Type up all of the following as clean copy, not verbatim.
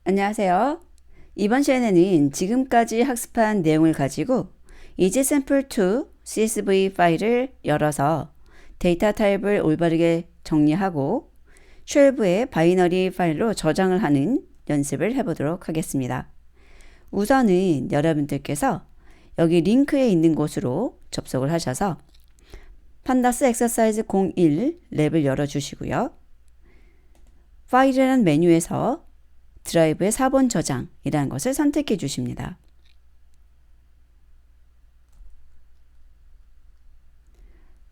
안녕하세요. 이번 시간에는 지금까지 학습한 내용을 가지고 이지샘플2 CSV 파일을 열어서 데이터 타입을 올바르게 정리하고 쉘브의 바이너리 파일로 저장을 하는 연습을 해보도록 하겠습니다. 우선은 여러분들께서 여기 링크에 있는 곳으로 접속을 하셔서 판다스 엑서사이즈 01 랩을 열어주시고요. 파일이라는 메뉴에서 드라이브의 4번 저장이라는 것을 선택해 주십니다.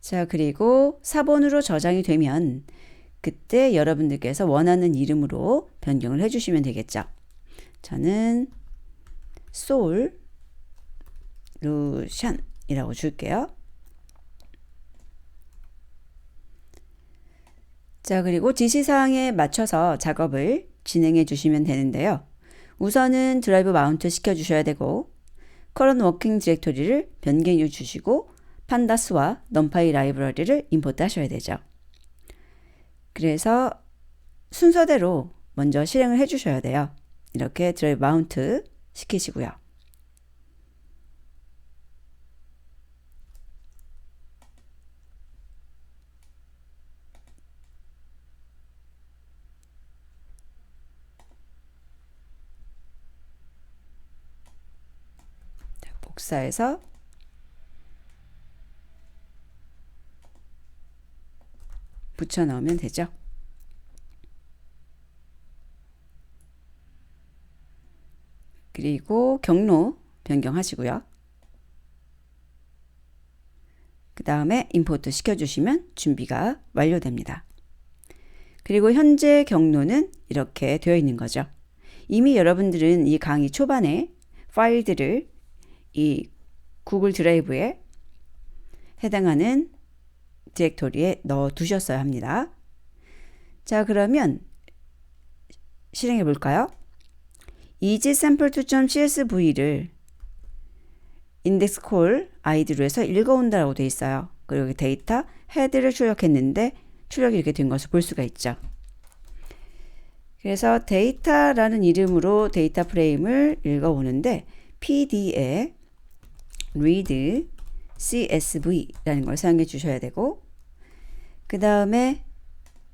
자, 그리고 4번으로 저장이 되면 그때 여러분들께서 원하는 이름으로 변경을 해주시면 되겠죠. 저는 솔루션이라고 줄게요. 자, 그리고 지시사항에 맞춰서 작업을 진행해 주시면 되는데요. 우선은 드라이브 마운트 시켜 주셔야 되고 current working 디렉토리를 변경해 주시고 판다스와 numpy 라이브러리를 임포트 하셔야 되죠. 그래서 순서대로 먼저 실행을 해 주셔야 돼요. 이렇게 드라이브 마운트 시키시고요. 복사해서 붙여 넣으면 되죠. 그리고 경로 변경하시고요. 그 다음에 임포트 시켜주시면 준비가 완료됩니다. 그리고 현재 경로는 이렇게 되어 있는 거죠. 이미 여러분들은 이 강의 초반에 파일들을 이 구글 드라이브에 해당하는 디렉토리에 넣어 두셨어야 합니다. 자, 그러면 실행해 볼까요? easysample2.csv를 index call id로 해서 읽어온다라고 되어 있어요. 그리고 데이터 헤드를 출력했는데 출력이 이렇게 된 것을 볼 수가 있죠. 그래서 데이터라는 이름으로 데이터 프레임을 읽어오는데 pd에 read csv라는 걸 사용해 주셔야 되고 그 다음에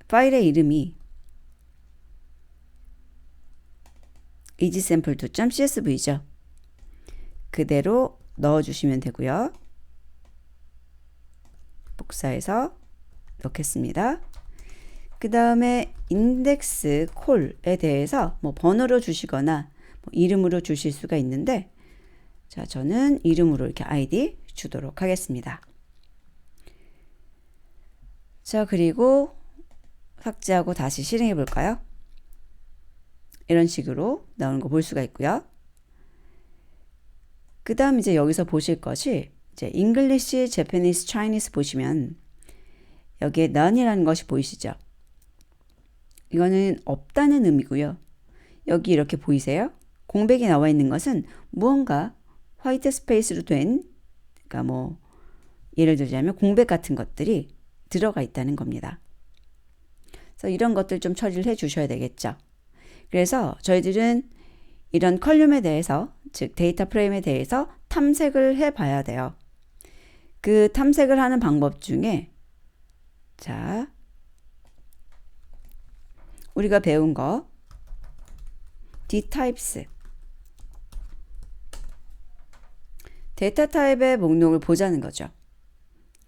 파일의 이름이 easysample2.csv죠. 그대로 넣어주시면 되고요. 복사해서 넣겠습니다. 그 다음에 인덱스 콜에 대해서 뭐 번호로 주시거나 뭐 이름으로 주실 수가 있는데 자, 저는 이름으로 이렇게 아이디 주도록 하겠습니다. 자, 그리고 삭제하고 다시 실행해 볼까요? 이런 식으로 나오는 거 볼 수가 있고요. 그 다음 이제 여기서 보실 것이 이제 English, Japanese, Chinese 보시면 여기에 none이라는 것이 보이시죠? 이거는 없다는 의미고요. 여기 이렇게 보이세요? 공백이 나와 있는 것은 무언가 화이트 스페이스로 된 그러니까 뭐 예를 들자면 공백 같은 것들이 들어가 있다는 겁니다. 그래서 이런 것들 좀 처리를 해 주셔야 되겠죠. 그래서 저희들은 이런 컬럼에 대해서 즉 데이터 프레임에 대해서 탐색을 해 봐야 돼요. 그 탐색을 하는 방법 중에 자 우리가 배운 거 dtypes 데이터 타입의 목록을 보자는 거죠.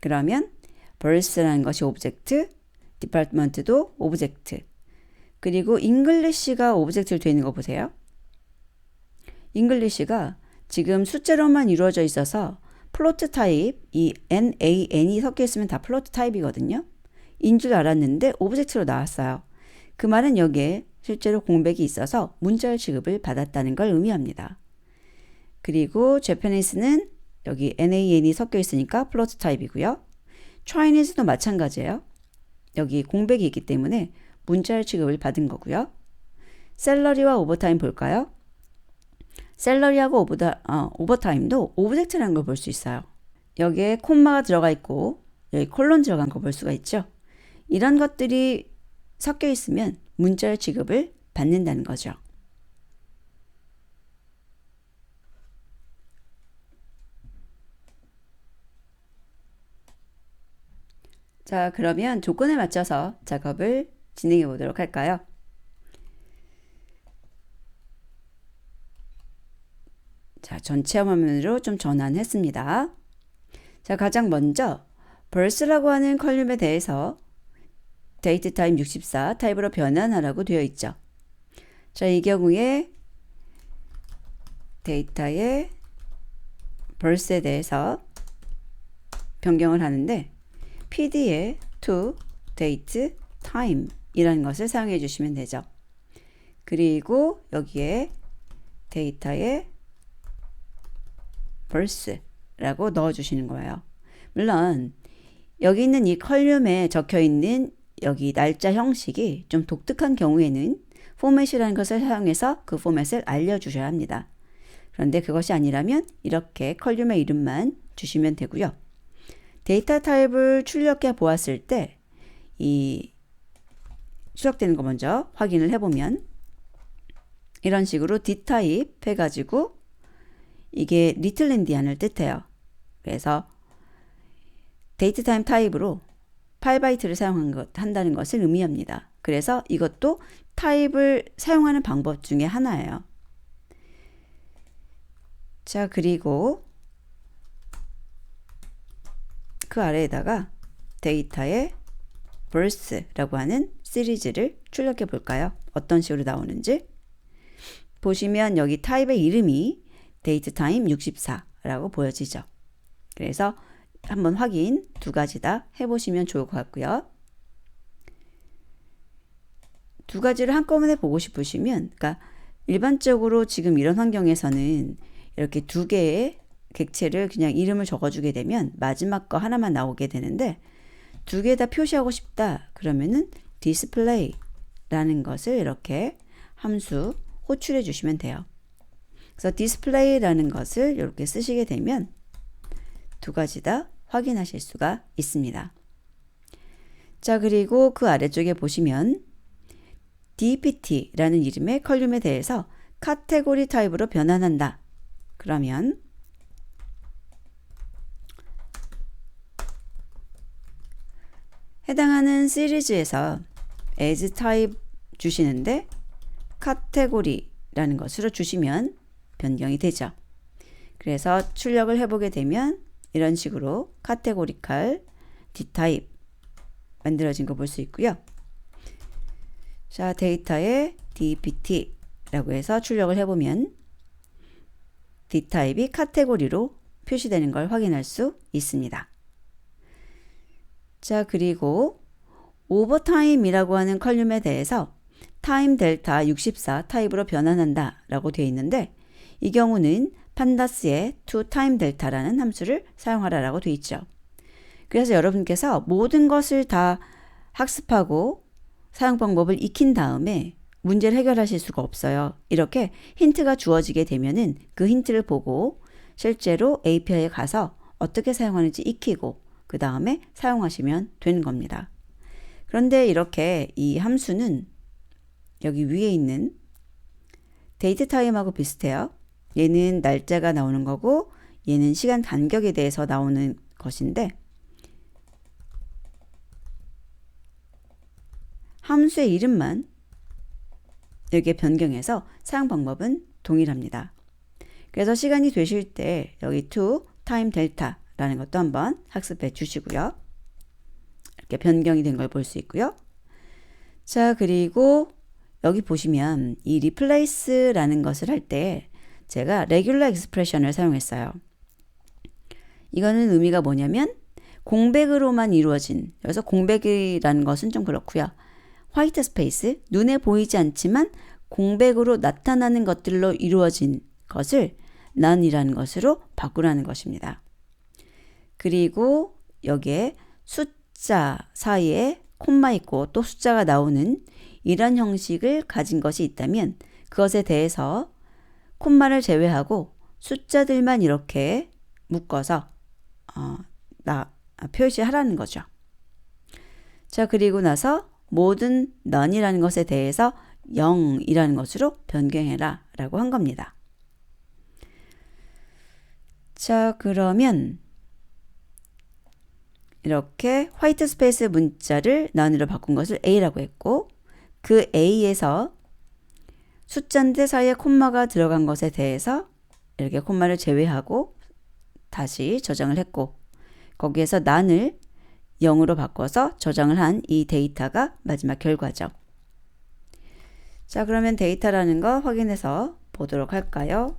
그러면 verse라는 것이 오브젝트, department도 오브젝트, 그리고 English가 오브젝트로 되어 있는 거 보세요. English가 지금 숫자로만 이루어져 있어서 플로트 타입, 이 NaN이 섞여 있으면 다 플로트 타입이거든요. 인 줄 알았는데 오브젝트로 나왔어요. 그 말은 여기에 실제로 공백이 있어서 문자열 취급을 받았다는 걸 의미합니다. 그리고 Japanese는 여기 NaN이 섞여 있으니까 플로트 타입이고요. Chinese도 마찬가지예요. 여기 공백이 있기 때문에 문자열 취급을 받은 거고요. 셀러리와 오버타임 볼까요? 셀러리하고 오버타임도 오브젝트라는 걸 볼 수 있어요. 여기에 콤마가 들어가 있고 여기 콜론 들어간 거 볼 수가 있죠. 이런 것들이 섞여 있으면 문자열 취급을 받는다는 거죠. 자, 그러면 조건에 맞춰서 작업을 진행해 보도록 할까요? 자, 전체 화면으로 좀 전환했습니다. 자, 가장 먼저 birth라고 하는 컬럼에 대해서 데이트 타임 64 타입으로 변환하라고 되어 있죠. 자, 이 경우에 데이터의 birth에 대해서 변경을 하는데 pd의 to date time 이라는 것을 사용해 주시면 되죠. 그리고 여기에 데이터의 birth라고 넣어 주시는 거예요. 물론 여기 있는 이 컬럼에 적혀 있는 여기 날짜 형식이 좀 독특한 경우에는 포맷이라는 것을 사용해서 그 포맷을 알려주셔야 합니다. 그런데 그것이 아니라면 이렇게 컬럼의 이름만 주시면 되고요. 데이터 타입을 출력해 보았을 때 이 출력되는 거 먼저 확인을 해보면 이런 식으로 D타입 해가지고 이게 리틀 엔디안을 뜻해요. 그래서 데이트 타임 타입으로 8바이트를 사용한다는 것을 의미합니다. 그래서 이것도 타입을 사용하는 방법 중에 하나예요. 자, 그리고 그 아래에다가 데이터의 birth라고 하는 시리즈를 출력해 볼까요? 어떤 식으로 나오는지. 보시면 여기 타입의 이름이 데이트 타임 64라고 보여지죠. 그래서 한번 확인 두 가지 다 해보시면 좋을 것 같고요. 두 가지를 한꺼번에 보고 싶으시면, 그러니까 일반적으로 지금 이런 환경에서는 이렇게 두 개의 객체를 그냥 이름을 적어주게 되면 마지막 거 하나만 나오게 되는데 두 개 다 표시하고 싶다 그러면은 display라는 것을 이렇게 함수 호출해 주시면 돼요. 그래서 display라는 것을 이렇게 쓰시게 되면 두 가지 다 확인하실 수가 있습니다. 자, 그리고 그 아래쪽에 보시면 dpt라는 이름의 컬럼에 대해서 카테고리 타입으로 변환한다. 그러면 해당하는 시리즈에서 as 타입 주시는데 카테고리라는 것으로 주시면 변경이 되죠. 그래서 출력을 해보게 되면 이런 식으로 카테고리칼 D타입 만들어진 거 볼 수 있고요. 자, 데이터의 DPT라고 해서 출력을 해보면 D타입이 카테고리로 표시되는 걸 확인할 수 있습니다. 자, 그리고 오버타임이라고 하는 컬럼에 대해서 타임 델타 64 타입으로 변환한다 라고 되어 있는데 이 경우는 판다스의 to time delta라는 함수를 사용하라 라고 되어 있죠. 그래서 여러분께서 모든 것을 다 학습하고 사용 방법을 익힌 다음에 문제를 해결하실 수가 없어요. 이렇게 힌트가 주어지게 되면은 그 힌트를 보고 실제로 API에 가서 어떻게 사용하는지 익히고 그 다음에 사용하시면 되는 겁니다. 그런데 이렇게 이 함수는 여기 위에 있는 데이트 타임하고 비슷해요. 얘는 날짜가 나오는 거고 얘는 시간 간격에 대해서 나오는 것인데 함수의 이름만 이렇게 변경해서 사용 방법은 동일합니다. 그래서 시간이 되실 때 여기 to time delta 라는 것도 한번 학습해 주시고요. 이렇게 변경이 된 걸 볼 수 있고요. 자, 그리고 여기 보시면 이 replace라는 것을 할 때 제가 regular expression을 사용했어요. 이거는 의미가 뭐냐면 공백으로만 이루어진, 그래서 공백이라는 것은 좀 그렇고요. 화이트 스페이스, 눈에 보이지 않지만 공백으로 나타나는 것들로 이루어진 것을 none이라는 것으로 바꾸라는 것입니다. 그리고 여기에 숫자 사이에 콤마 있고 또 숫자가 나오는 이런 형식을 가진 것이 있다면 그것에 대해서 콤마를 제외하고 숫자들만 이렇게 묶어서 표시하라는 거죠. 자, 그리고 나서 모든 none이라는 것에 대해서 0이라는 것으로 변경해라 라고 한 겁니다. 자, 그러면 이렇게 화이트 스페이스 문자를 none으로 바꾼 것을 A라고 했고 그 A에서 숫자인데 사이에 콤마가 들어간 것에 대해서 이렇게 콤마를 제외하고 다시 저장을 했고 거기에서 none을 0으로 바꿔서 저장을 한 이 데이터가 마지막 결과죠. 자, 그러면 데이터라는 거 확인해서 보도록 할까요?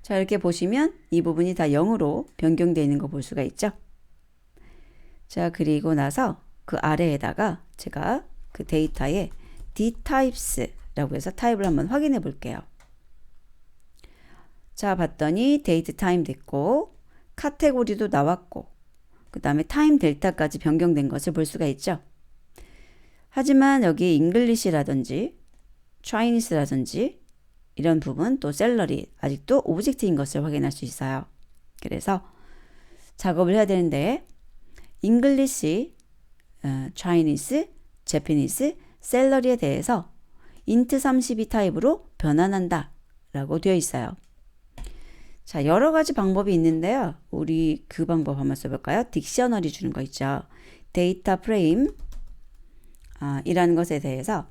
자, 이렇게 보시면 이 부분이 다 0으로 변경되어 있는 거 볼 수가 있죠. 자, 그리고 나서 그 아래에다가 제가 그 데이터에 dtypes라고 해서 타입을 한번 확인해 볼게요. 자, 봤더니 date time 됐고 카테고리도 나왔고 그 다음에 타임 델타까지 변경된 것을 볼 수가 있죠. 하지만 여기 English라든지 Chinese라든지 이런 부분 또 셀러리 아직도 오브젝트인 것을 확인할 수 있어요. 그래서 작업을 해야 되는데 English, Chinese, Japanese, 셀러리에 대해서 int 32 타입으로 변환한다 라고 되어 있어요. 자, 여러 가지 방법이 있는데요. 우리 그 방법 한번 써볼까요? 딕셔너리 주는 거 있죠. 데이터 프레임 이라는 것에 대해서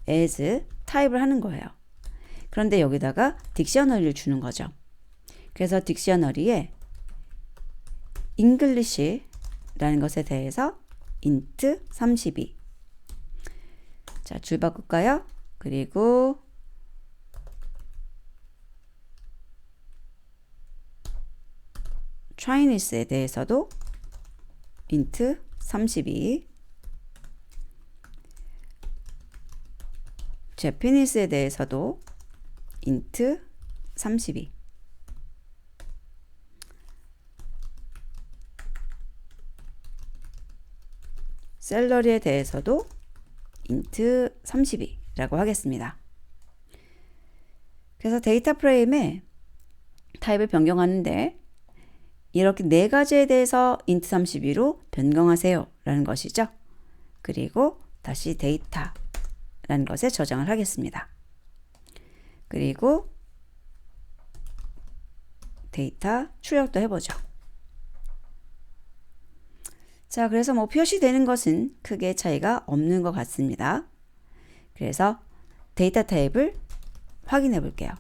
as 타입을 하는 거예요. 그런데 여기다가 딕셔너리를 주는 거죠. 그래서 딕셔너리에 English라는 것에 대해서 int 32 자, 줄 바꿀까요? 그리고 Chinese에 대해서도 int 32 Japanese에 대해서도 int 32 셀러리에 대해서도 int 32라고 하겠습니다. 그래서 데이터 프레임에 타입을 변경하는데 이렇게 네 가지에 대해서 int 32로 변경하세요 라는 것이죠. 그리고 다시 데이터라는 것에 저장을 하겠습니다. 그리고 데이터 출력도 해보죠. 자, 그래서 뭐 표시되는 것은 크게 차이가 없는 것 같습니다. 그래서 데이터 타입을 확인해 볼게요.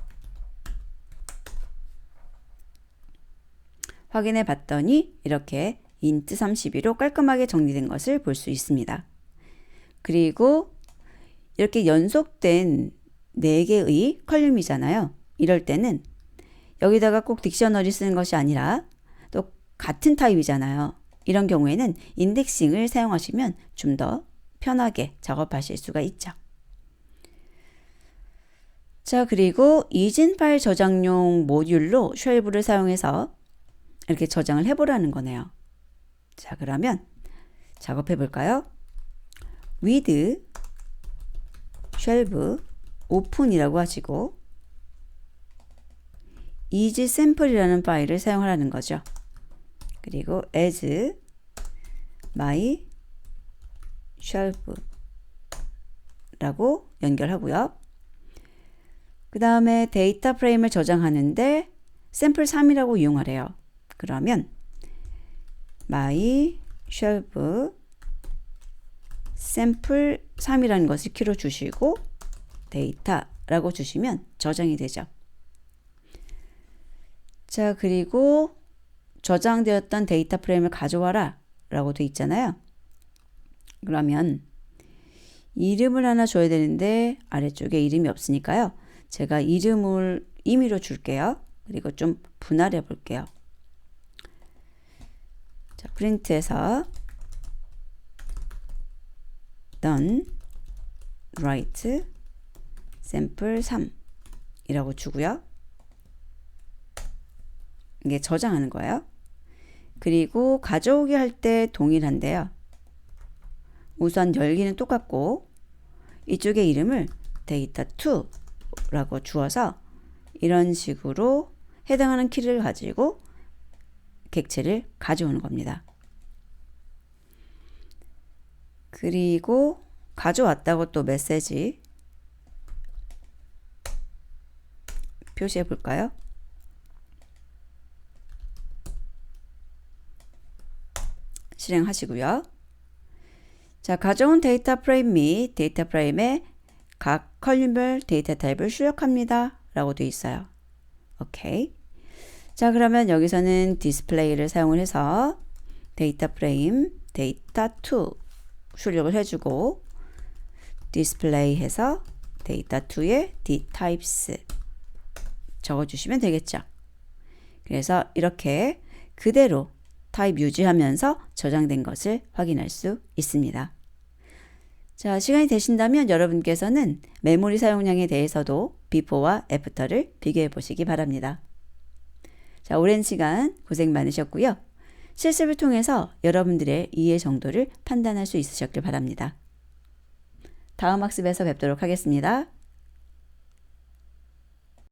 확인해 봤더니 이렇게 int 32로 깔끔하게 정리된 것을 볼 수 있습니다. 그리고 이렇게 연속된 4개의 컬럼이잖아요. 이럴 때는 여기다가 꼭 딕셔너리 쓰는 것이 아니라 또 같은 타입이잖아요. 이런 경우에는 인덱싱을 사용하시면 좀 더 편하게 작업하실 수가 있죠. 자, 그리고 이진 파일 저장용 모듈로 쉘브를 사용해서 이렇게 저장을 해보라는 거네요. 자, 그러면 작업해 볼까요? with shelve open이라고 하시고 issample이라는 파일을 사용하라는 거죠. 그리고 as my shelf 라고 연결하고요. 그 다음에 데이터 프레임을 저장하는데 샘플 3이라고 이용하래요. 그러면 my shelf 샘플 3이라는 것을 키로 주시고 데이터라고 주시면 저장이 되죠. 자, 그리고 저장되었던 데이터 프레임을 가져와라 라고 돼 있잖아요. 그러면 이름을 하나 줘야 되는데 아래쪽에 이름이 없으니까요. 제가 이름을 임의로 줄게요. 그리고 좀 분할해 볼게요. 자, 프린트해서 done write sample 3 이라고 주고요. 이게 저장하는 거예요. 그리고 가져오기 할 때 동일한데요. 우선 열기는 똑같고 이쪽에 이름을 data2 라고 주어서 이런 식으로 해당하는 키를 가지고 객체를 가져오는 겁니다. 그리고 가져왔다고 또 메시지 표시해 볼까요? 실행하시고요. 자, 가져온 데이터 프레임 및 데이터 프레임의 각 컬럼별 데이터 타입을 출력합니다. 라고 되어 있어요. 오케이. 자, 그러면 여기서는 디스플레이를 사용을 해서 데이터 프레임 데이터2 출력을 해주고 디스플레이 해서 데이터2의 dtypes 적어주시면 되겠죠. 그래서 이렇게 그대로 타입 유지하면서 저장된 것을 확인할 수 있습니다. 자, 시간이 되신다면 여러분께서는 메모리 사용량에 대해서도 비포와 애프터를 비교해 보시기 바랍니다. 자, 오랜 시간 고생 많으셨고요. 실습을 통해서 여러분들의 이해 정도를 판단할 수 있으셨길 바랍니다. 다음 학습에서 뵙도록 하겠습니다.